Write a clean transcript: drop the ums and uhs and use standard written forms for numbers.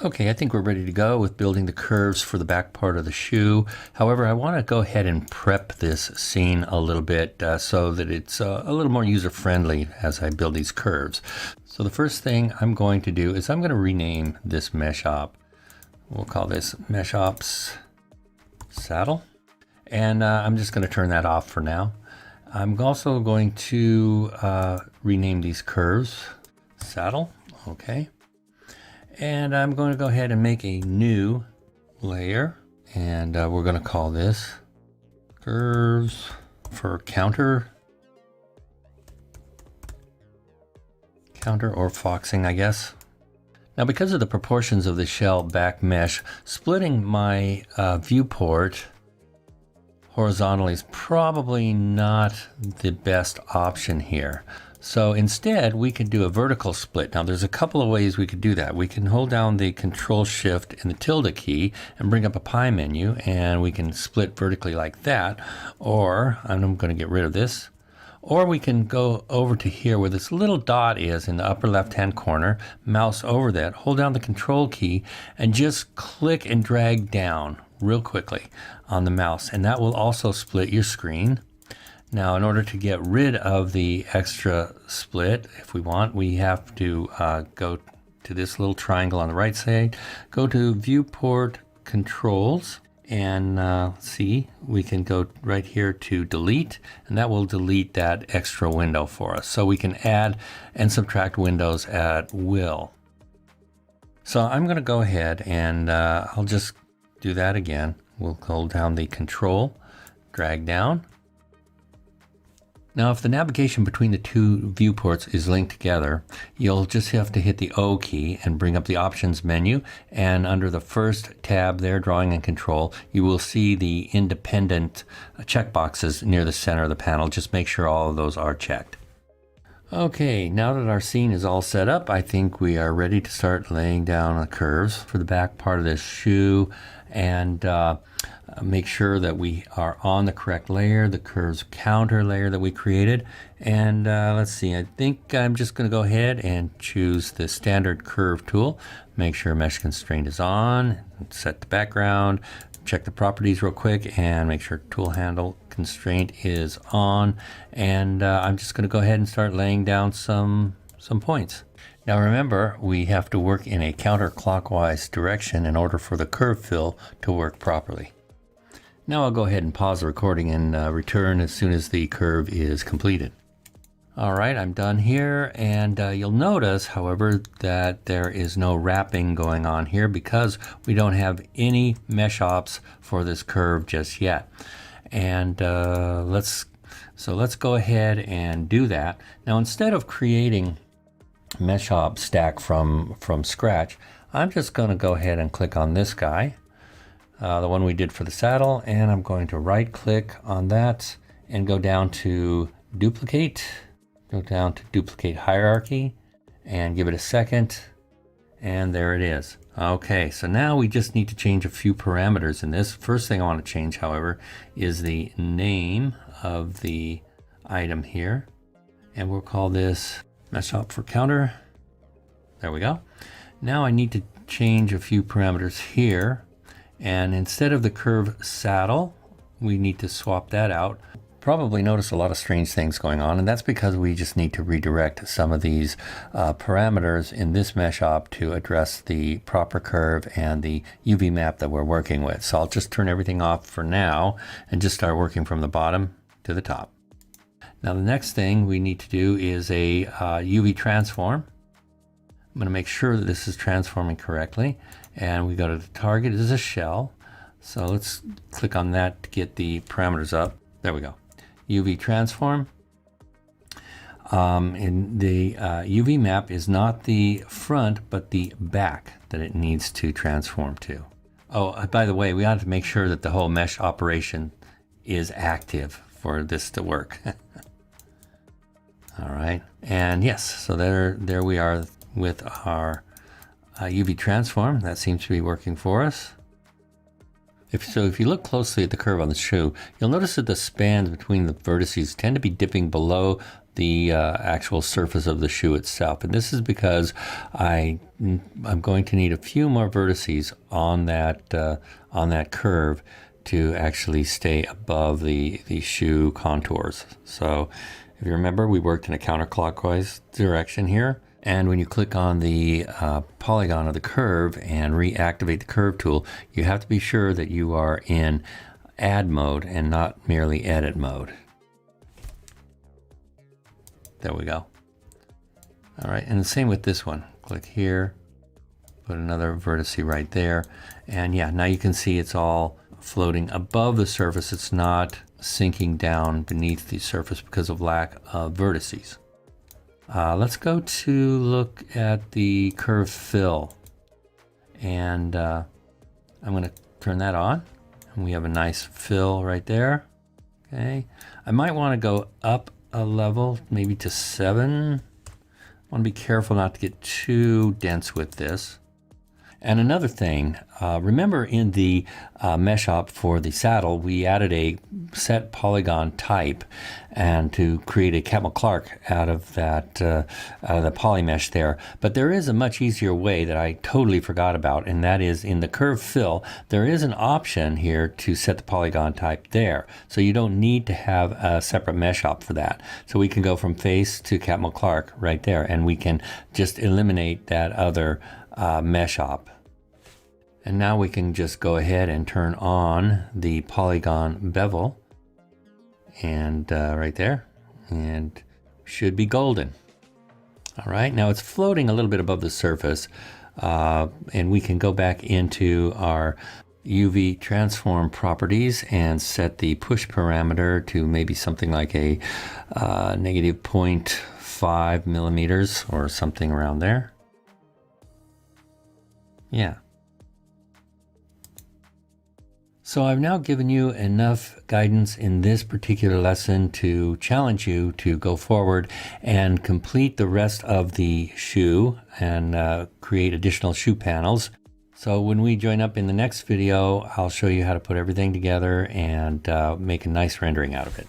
Okay, I think we're ready to go with building the curves for the back part of the shoe. However, I want to go ahead and prep this scene a little bit so that it's a little more user-friendly as I build these curves. So the first thing I'm going to do is I'm going to rename this MeshOps. We'll call this MeshOps Saddle. And I'm just going to turn that off for now. I'm also going to rename these curves Saddle. Okay. And I'm going to go ahead and make a new layer, and we're going to call this curves for counter or foxing, I guess. Now, because of the proportions of the shell back mesh, splitting my viewport horizontally is probably not the best option here. So instead, we could do a vertical split. Now, there's a couple of ways we could do that. We can hold down the Control Shift and the tilde key and bring up a pie menu, and we can split vertically like that. Or, I'm going to get rid of this. Or we can go over to here where this little dot is in the upper left-hand corner, mouse over that, hold down the Control key, and just click and drag down real quickly on the mouse. And that will also split your screen. Now, in order to get rid of the extra split, if we want, we have to go to this little triangle on the right side, go to Viewport Controls, and see, we can go right here to Delete, and that will delete that extra window for us. So we can add and subtract windows at will. So I'm going to go ahead and I'll just do that again. We'll hold down the Control, drag down. Now, if the navigation between the two viewports is linked together, you'll just have to hit the O key and bring up the Options menu. And under the first tab there, Drawing and Control, you will see the independent checkboxes near the center of the panel. Just make sure all of those are checked. Okay, now that our scene is all set up, I think we are ready to start laying down the curves for the back part of this shoe, and make sure that we are on the correct layer, the curves counter layer that we created. And let's see, I think I'm just going to go ahead and choose the standard curve tool. Make sure mesh constraint is on, set the background, check the properties real quick, and make sure tool handle constraint is on. And I'm just going to go ahead and start laying down some points. Now remember, we have to work in a counterclockwise direction in order for the curve fill to work properly. Now I'll go ahead and pause the recording and return as soon as the curve is completed. All right, I'm done here, and you'll notice, however, that there is no wrapping going on here because we don't have any MeshOps for this curve just yet. And let's go ahead and do that. Now, instead of creating MeshOps stack from scratch, I'm just going to go ahead and click on this guy, the one we did for the saddle, and I'm going to right click on that and go down to duplicate, go down to duplicate hierarchy and give it a second, and there it is. Okay, so now we just need to change a few parameters in this. First thing I want to change, however, is the name of the item here, and we'll call this MeshOps for counter. There we go. Now I need to change a few parameters here, and instead of the curve saddle, we need to swap that out. Probably notice a lot of strange things going on, and that's because we just need to redirect some of these parameters in this MeshOps to address the proper curve and the UV map that we're working with. So I'll just turn everything off for now and just start working from the bottom to the top. Now the next thing we need to do is a UV transform. I'm going to make sure that this is transforming correctly, and we go to the target is a shell. So let's click on that to get the parameters up. There we go. UV transform. In the UV map is not the front, but the back that it needs to transform to. Oh, by the way, we ought to make sure that the whole mesh operation is active for this to work. All right, and yes, so there we are with our UV transform. That seems to be working for us. If you look closely at the curve on the shoe, you'll notice that the spans between the vertices tend to be dipping below the actual surface of the shoe itself. And this is because I'm going to need a few more vertices on that curve to actually stay above the shoe contours. So if you remember, we worked in a counterclockwise direction here. And when you click on the polygon of the curve and reactivate the curve tool, you have to be sure that you are in add mode and not merely edit mode. There we go. All right, and the same with this one. Click here, put another vertex right there. And yeah, now you can see it's all floating above the surface. It's not sinking down beneath the surface because of lack of vertices. Let's go to look at the curve fill. And I'm going to turn that on. And we have a nice fill right there. Okay. I might want to go up a level, maybe to 7. I want to be careful not to get too dense with this. And another thing, remember in the MeshOps for the saddle, we added a set polygon type and to create a Catmull Clark out of the poly mesh there. But there is a much easier way that I totally forgot about, and that is in the curve fill, there is an option here to set the polygon type there. So you don't need to have a separate MeshOps for that. So we can go from face to Catmull Clark right there, and we can just eliminate that other MeshOps. And now we can just go ahead and turn on the polygon bevel, and right there, and should be golden. All right, now it's floating a little bit above the surface, and we can go back into our UV transform properties and set the push parameter to maybe something like a negative 0.5 millimeters or something around there. Yeah. So I've now given you enough guidance in this particular lesson to challenge you to go forward and complete the rest of the shoe and create additional shoe panels. So when we join up in the next video, I'll show you how to put everything together and make a nice rendering out of it.